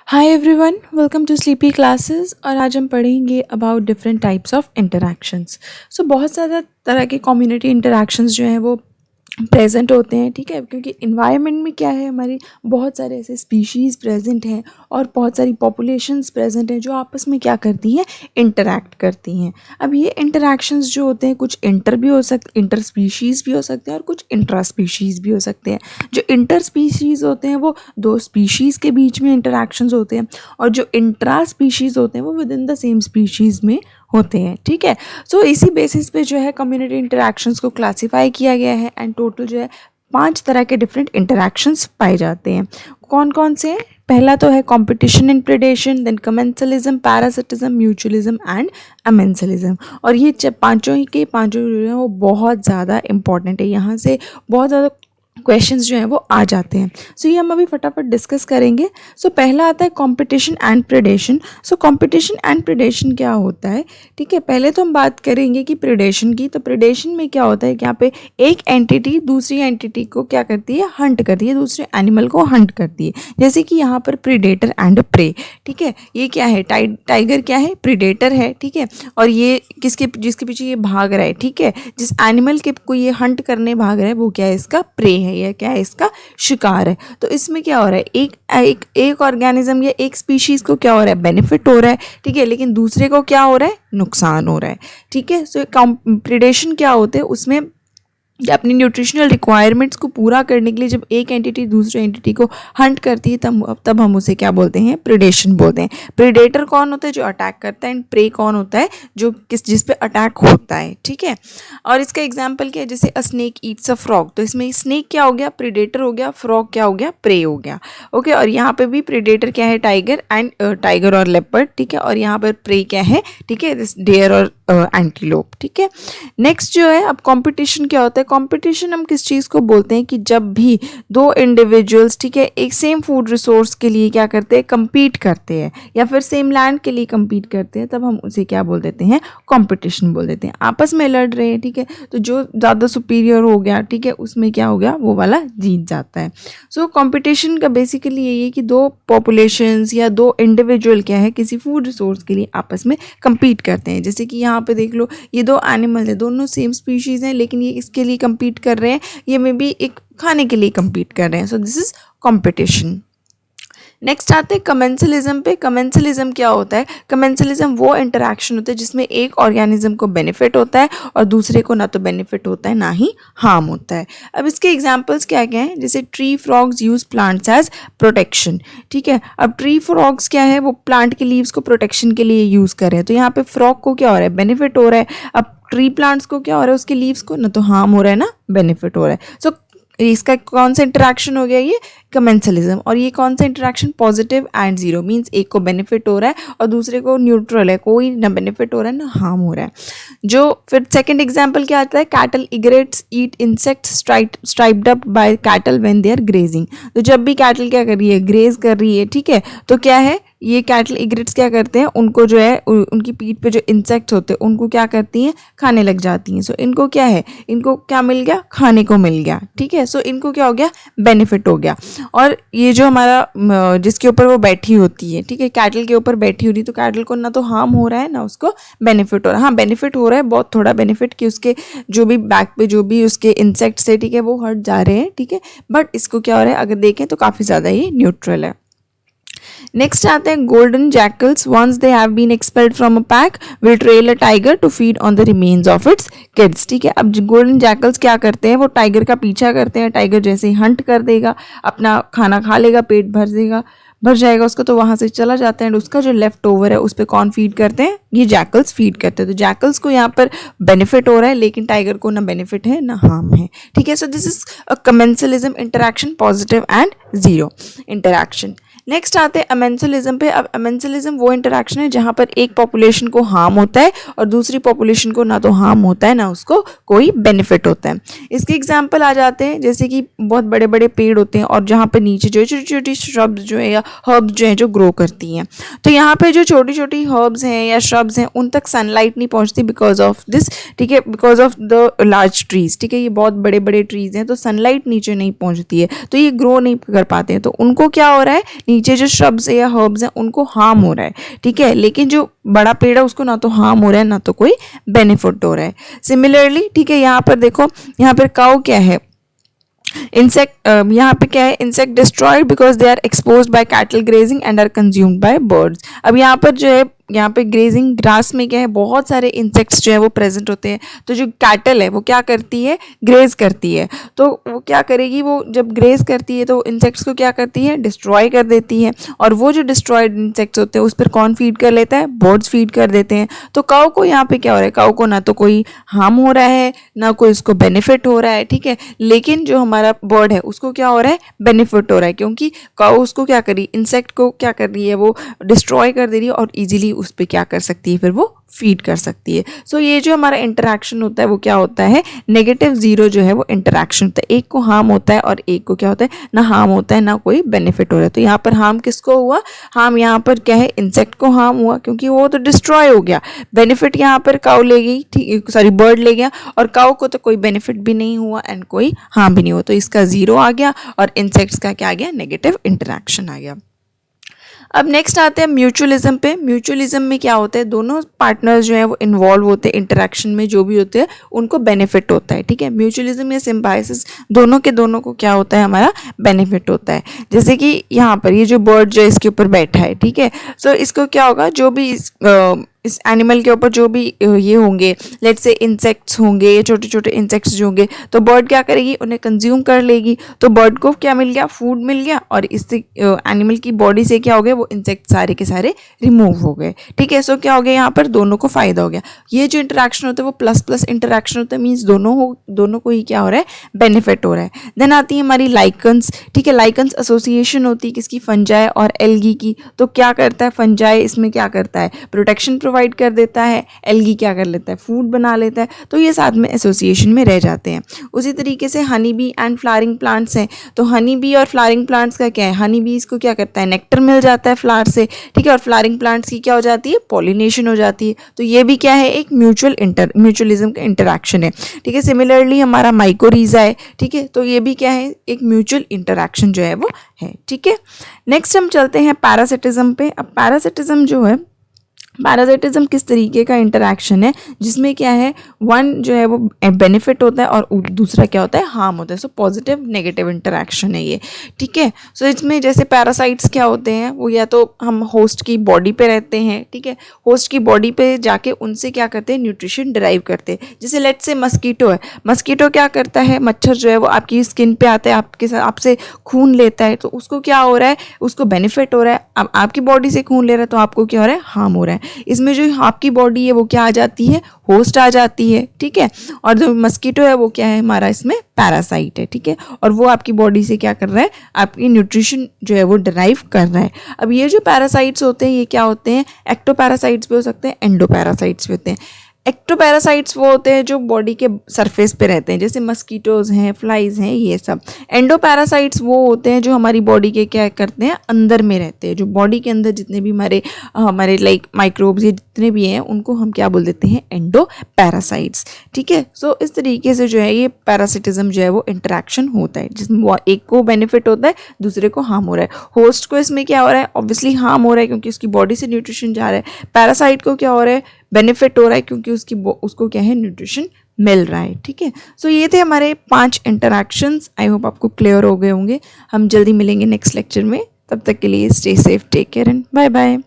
Hi everyone, welcome to sleepy classes. और आज हम पढ़ेंगे about different types of interactions. बहुत ज़्यादा तरह के कम्युनिटी इंटरैक्शंस जो हैं वो प्रेजेंट होते हैं, ठीक है। क्योंकि इन्वायरमेंट में क्या है, हमारी बहुत सारे ऐसे स्पीशीज़ प्रेजेंट हैं और बहुत सारी पॉपुलेशंस प्रेजेंट हैं जो आपस में क्या करती हैं, इंटरैक्ट करती हैं। अब ये इंटरैक्शंस जो होते हैं कुछ इंटर स्पीशीज़ भी हो सकते हैं और कुछ इंट्रा स्पीशीज़ भी हो सकते हैं। जो इंटर स्पीशीज़ होते हैं वो दो स्पीशीज़ के बीच में इंटरैक्शंस होते हैं और जो इंट्रा स्पीशीज़ होते हैं वो with in the same species में होते हैं, ठीक है। इसी बेसिस पे जो है कम्युनिटी इंटरैक्शंस को क्लासिफाई किया गया है एंड टोटल जो है 5 तरह के डिफरेंट इंटरैक्शंस पाए जाते हैं। कौन कौन से हैं? पहला तो है competition and predation, then commensalism, parasitism, mutualism and amensalism. और ये पांचों जो हैं वो बहुत ज़्यादा इंपॉर्टेंट है। यहाँ से बहुत ज़्यादा क्वेश्चंस जो हैं वो आ जाते हैं। ये हम अभी फटाफट डिस्कस करेंगे। पहला आता है competition and predation. Competition and predation क्या होता है, ठीक है। पहले तो हम बात करेंगे कि प्रेडेशन की। तो प्रेडेशन में क्या होता है कि यहाँ पे एक एंटिटी दूसरी एंटिटी को क्या करती है, हंट करती है, दूसरे एनिमल को हंट करती है। जैसे कि यहाँ पर प्रीडेटर एंड प्रे, ठीक है। ये क्या है, टाइगर क्या है, प्रीडेटर है, ठीक है। और ये जिसके पीछे ये भाग रहा है, ठीक है, जिस एनिमल के को ये हंट करने भाग रहा है वो क्या है, इसका प्रे है, या क्या है, इसका शिकार है। तो इसमें क्या हो रहा है, एक ऑर्गेनिज्म या एक स्पीशीज को क्या हो रहा है, बेनिफिट हो रहा है, ठीक है, लेकिन दूसरे को क्या हो रहा है, नुकसान हो रहा है, ठीक है। प्रेडेशन क्या होते हैं, उसमें अपनी न्यूट्रिशनल रिक्वायरमेंट्स को पूरा करने के लिए जब एक एंटिटी दूसरे एंटिटी को हंट करती है तब हम उसे क्या बोलते हैं, प्रेडेशन बोलते हैं। प्रेडेटर कौन होता है, जो अटैक करता है, एंड प्रे कौन होता है, जो जिस पे अटैक होता है, ठीक है। और इसका एग्जाम्पल क्या है, जैसे अ स्नेक ईट्स अ फ्रॉग। तो इसमें स्नेक क्या हो गया, प्रेडेटर हो गया, फ्रॉग क्या हो गया, प्रे हो गया, ओके। और यहाँ पे भी प्रेडेटर क्या है, टाइगर और लेपर्ड, ठीक है। और यहाँ पर प्रे क्या है, ठीक है, डेयर और एंटीलोप, ठीक है। नेक्स्ट जो है, अब कंपटीशन क्या होता है। कंपटीशन हम किस चीज़ को बोलते हैं कि जब भी दो इंडिविजुअल्स, ठीक है, एक सेम फूड रिसोर्स के लिए क्या करते हैं, compete करते हैं, या फिर सेम लैंड के लिए compete करते हैं, तब हम उसे क्या बोल देते हैं, कंपटीशन बोल देते हैं। आपस में लड़ रहे हैं, ठीक है, तो जो ज़्यादा सुपीरियर हो गया, ठीक है, उसमें क्या हो गया, वो वाला जीत जाता है। कंपटीशन का बेसिकली यही है कि दो पॉपुलेशंस या दो इंडिविजुअल क्या है, किसी फूड रिसोर्स के लिए आपस में compete करते हैं। जैसे कि यहाँ पे देख लो, ये दो एनिमल है, दोनों सेम स्पीशीज हैं, लेकिन ये इसके लिए compete कर रहे हैं, ये मे बी एक खाने के लिए compete कर रहे हैं। This is competition। नेक्स्ट आते हैं कमेंसलिज्म पे। कमेंसलिज्म क्या होता है, कमेंसलिज्म वो इंटरैक्शन होता है जिसमें एक ऑर्गेनिज्म को बेनिफिट होता है और दूसरे को ना तो बेनिफिट होता है ना ही हार्म होता है। अब इसके एग्जांपल्स क्या क्या हैं, जैसे tree frogs use plants as protection, ठीक है। अब ट्री फ्रॉग्स क्या है, वो प्लांट के लीव्स को प्रोटेक्शन के लिए यूज कर रहे हैं। तो यहाँ पे फ्रॉग को क्या हो रहा है, बेनिफिट हो रहा है। अब ट्री प्लांट्स को क्या हो रहा है, उसके लीव्स को ना तो हार्म हो रहा है ना बेनिफिट हो रहा है। इसका कौन सा इंटरैक्शन हो गया, ये कमेंसलिज्म। और ये कौन सा interaction, positive and zero, means एक को बेनिफिट हो रहा है और दूसरे को न्यूट्रल है, कोई ना बेनिफिट हो रहा है ना हार्म हो रहा है। जो फिर सेकंड एग्जांपल क्या आता है, cattle egrets eat insects striped up by cattle when they are grazing. तो जब भी कैटल क्या कर रही है, ग्रेज कर रही है, ठीक है, तो क्या है, ये कैटल इग्रेट्स क्या करते हैं, उनको जो है उनकी पीठ पे जो इंसेक्ट्स होते हैं उनको क्या करती हैं, खाने लग जाती हैं। इनको क्या है, इनको क्या मिल गया, खाने को मिल गया, ठीक है। इनको क्या हो गया, बेनिफिट हो गया। और ये जो हमारा जिसके ऊपर वो बैठी होती है, ठीक है, कैटल के ऊपर बैठी होती है, तो कैटल को ना तो हार्म हो रहा है ना उसको बेनिफिट हो रहा है। हाँ, बेनिफिट हो रहा है, बहुत थोड़ा बेनिफिट, कि उसके जो भी बैक पे जो भी उसके इंसेक्ट्स है, ठीक है, वो हट जा रहे हैं, ठीक है। बट इसको क्या हो रहा है, अगर देखें तो काफ़ी ज़्यादा ये न्यूट्रल है। नेक्स्ट आते हैं golden jackals. Once they have been expelled from a pack will trail a tiger to feed on the remains of its kids, ठीक है। अब गोल्डन जैकल्स क्या करते हैं, वो टाइगर का पीछा करते हैं। टाइगर जैसे ही हंट कर देगा, अपना खाना खा लेगा, पेट भर जाएगा उसका, तो वहाँ से चला जाता है। एंड उसका जो लेफ्ट ओवर है उस पर कौन फीड करते हैं, ये जैकल्स फीड करते हैं। तो जैकल्स को यहाँ पर बेनिफिट हो रहा है, लेकिन टाइगर को ना बेनिफिट है ना हार्म है, ठीक है। This is a commensalism interaction, positive and zero interaction. Next आते हैं अमेंसलिज्म पे। अब अमेंसलिज्म वो इंटरैक्शन है जहाँ पर एक पॉपुलेशन को हार्म होता है और दूसरी पॉपुलेशन को ना तो हार्म होता है ना उसको कोई बेनिफिट होता है। इसके एग्जांपल आ जाते हैं, जैसे कि बहुत बड़े बड़े पेड़ होते हैं और जहाँ पर नीचे जो छोटी छोटी श्रब्स जो है या हर्ब्स जो है जो ग्रो करती हैं, तो यहाँ पे जो छोटी छोटी हर्ब्स हैं या श्रब्स हैं उन तक सनलाइट नहीं पहुँचती बिकॉज ऑफ दिस, ठीक है, because of the large trees, ठीक है। ये बहुत बड़े बड़े ट्रीज हैं, तो सनलाइट नीचे नहीं पहुँचती है, तो ये ग्रो नहीं कर पाते हैं। तो उनको क्या हो रहा है, नीचे जो श्रब्स है या हर्ब्स हैं उनको हार्म हो रहा है, ठीक है, लेकिन जो बड़ा पेड़ है उसको ना तो हार्म हो रहा है ना तो कोई बेनिफिट हो रहा है। सिमिलरली, ठीक है, यहाँ पर देखो, यहाँ पर काऊ क्या है, इंसेक्ट, यहाँ पे क्या है, insect destroyed because they are exposed by cattle grazing and are consumed by birds. अब यहाँ पर जो है, यहाँ पे ग्रेजिंग ग्रास में क्या है, बहुत सारे इंसेक्ट्स जो है वो प्रेजेंट होते हैं। तो जो कैटल है वो क्या करती है, ग्रेज करती है। तो वो क्या करेगी, वो जब ग्रेज करती है तो इंसेक्ट्स को क्या करती है, डिस्ट्रॉय कर देती है। और वो जो डिस्ट्रॉयड इंसेक्ट्स होते हैं उस पर कौन फीड कर लेता है, बर्ड्स फीड कर देते हैं। तो काऊ को यहाँ पे क्या हो रहा है, काऊ को ना तो कोई हार्म हो रहा है ना कोई उसको बेनिफिट हो रहा है, ठीक है, लेकिन जो हमारा बर्ड है उसको क्या हो रहा है, बेनिफिट हो रहा है, क्योंकि काऊ उसको क्या कर रही है, इंसेक्ट को क्या कर रही है, वो डिस्ट्रॉय कर दे रही है और ईजिली उस पर क्या कर सकती है, फिर वो फीड कर सकती है। सो ये जो हमारा इंटरेक्शन होता है वो क्या होता है, नेगेटिव जीरो जो है वो इंटरेक्शन होता है। एक को हार्म होता है और एक को क्या होता है, ना हार्म होता है ना कोई बेनिफिट हो रहा है। तो यहाँ पर हार्म किसको हुआ, हार्म यहाँ पर क्या है, इंसेक्ट को हार्म हुआ क्योंकि वो तो डिस्ट्रॉय हो गया। बेनिफिट यहाँ पर काऊ ले गई, ठीक, सॉरी बर्ड ले गया, और काऊ को तो कोई बेनिफिट भी नहीं हुआ एंड कोई हार्म भी नहीं हुआ। तो इसका जीरो आ गया और इंसेक्ट्स का क्या आ गया, नेगेटिव इंटरेक्शन आ गया। अब नेक्स्ट आते हैं म्यूचुअलिज्म पे। म्यूचुअलिज्म में क्या होता है, दोनों पार्टनर्स जो है वो इन्वॉल्व होते हैं इंटरेक्शन में, जो भी होते हैं उनको बेनिफिट होता है, ठीक है। म्यूचुअलिज्म या सिम्बायोसिस, दोनों के दोनों को क्या होता है, हमारा बेनिफिट होता है। जैसे कि यहाँ पर ये जो बर्ड जो इसके ऊपर बैठा है, ठीक है, सो इसको क्या होगा, जो भी इस एनिमल के ऊपर जो भी ये होंगे, लेट्स से इंसेक्ट्स होंगे, ये छोटे छोटे इंसेक्ट्स जो होंगे, तो बर्ड क्या करेगी, उन्हें कंज्यूम कर लेगी। तो बर्ड को क्या मिल गया, फूड मिल गया, और इससे एनिमल की बॉडी से क्या हो गया, वो इंसेक्ट सारे के सारे रिमूव हो गए, ठीक है। सो क्या हो गया, यहाँ पर दोनों को फायदा हो गया। ये जो इंटरेक्शन होता है वो प्लस प्लस इंटरेक्शन होता है, मीन्स दोनों को ही क्या हो रहा है, बेनिफिट हो रहा है। देन आती है हमारी लाइकन्स, ठीक है। लाइकन्स एसोसिएशन होती है किसकी, फंजाई और एल्गी की। तो क्या करता है फंजाई, इसमें क्या करता है, प्रोटेक्शन प्रोवाइड कर देता है, एल्गी क्या कर लेता है, फूड बना लेता है। तो ये साथ में एसोसिएशन में रह जाते हैं। उसी तरीके से honey bee and flowering plants हैं। तो हनी बी और फ्लावरिंग प्लांट्स का क्या है, हनी बी इसको क्या करता है, नेक्टर मिल जाता है फ्लावर से, ठीक है, और फ्लावरिंग प्लांट्स की क्या हो जाती है, पॉलिनेशन हो जाती है। तो ये भी क्या है, एक म्यूचुअलिज्म का इंटरेक्शन है, ठीक है। सिमिलरली हमारा माइकोरीजा है, ठीक है, तो ये भी क्या है, एक म्यूचुअल इंटरेक्शन जो है वो है, ठीक है। नेक्स्ट हम चलते हैं पैरासिटिज्म पे। अब पैरासिटिज्म जो है, पैरासिटिज्म किस तरीके का इंटरेक्शन है, जिसमें क्या है, वन जो है वो बेनिफिट होता है और दूसरा क्या होता है, हार्म होता है। सो पॉजिटिव नेगेटिव इंटरेक्शन है ये, ठीक है। सो इसमें जैसे पैरासाइट्स क्या होते हैं, वो या तो हम होस्ट की बॉडी पे रहते हैं, ठीक है, होस्ट की बॉडी पे जाके उनसे क्या करते हैं, न्यूट्रिशन डिराइव करते हैं। जैसे लेट्स से मस्कीटो है, मस्कीटो क्या करता है, मच्छर जो है वो आपकी स्किन पे आता है, आपके साथ आपसे खून लेता है, तो उसको क्या हो रहा है, उसको बेनिफिट हो रहा है। अब आपकी बॉडी से खून ले रहा है तो आपको क्या हो रहा है, हार्म हो रहा है। इसमें जो आपकी बॉडी है वो क्या आ जाती है, होस्ट आ जाती है, ठीक है, और जो मस्कीटो है वो क्या है, हमारा इसमें पैरासाइट है, ठीक है, और वो आपकी बॉडी से क्या कर रहा है, आपकी न्यूट्रिशन जो है वो डिराइव कर रहा है। अब ये जो पैरासाइट्स होते हैं ये क्या होते हैं, एक्टोपैरासाइट्स भी हो सकते हैं, एंडोपैरासाइट्स भी होते हैं। एक्टोपैरासाइट्स वो होते हैं जो बॉडी के सरफेस पे रहते हैं, जैसे मस्कीटोज हैं, फ्लाइज हैं, ये सब। एंडोपैरासाइट्स वो होते हैं जो हमारी बॉडी के क्या करते हैं, अंदर में रहते हैं, जो बॉडी के अंदर जितने भी हमारे लाइक माइक्रोब्स ये जितने भी हैं उनको हम क्या बोल देते हैं, एंडोपैरासाइट्स, ठीक है। सो इस तरीके से जो है ये पैरासिटिज्म जो है वो इंटरेक्शन होता है, जिसमें एक को बेनिफिट होता है, दूसरे को हार्म हो रहा है। होस्ट को इसमें क्या हो रहा है, ऑब्वियसली हार्म हो रहा है क्योंकि उसकी बॉडी से न्यूट्रिशन जा रहा है। पैरासाइट को क्या हो रहा है, बेनिफिट हो रहा है क्योंकि उसको क्या है, न्यूट्रिशन मिल रहा है, ठीक है। सो ये थे हमारे 5 इंटरैक्शंस। आई होप आपको क्लियर हो गए होंगे। हम जल्दी मिलेंगे नेक्स्ट लेक्चर में, तब तक के लिए stay safe, take care and bye bye.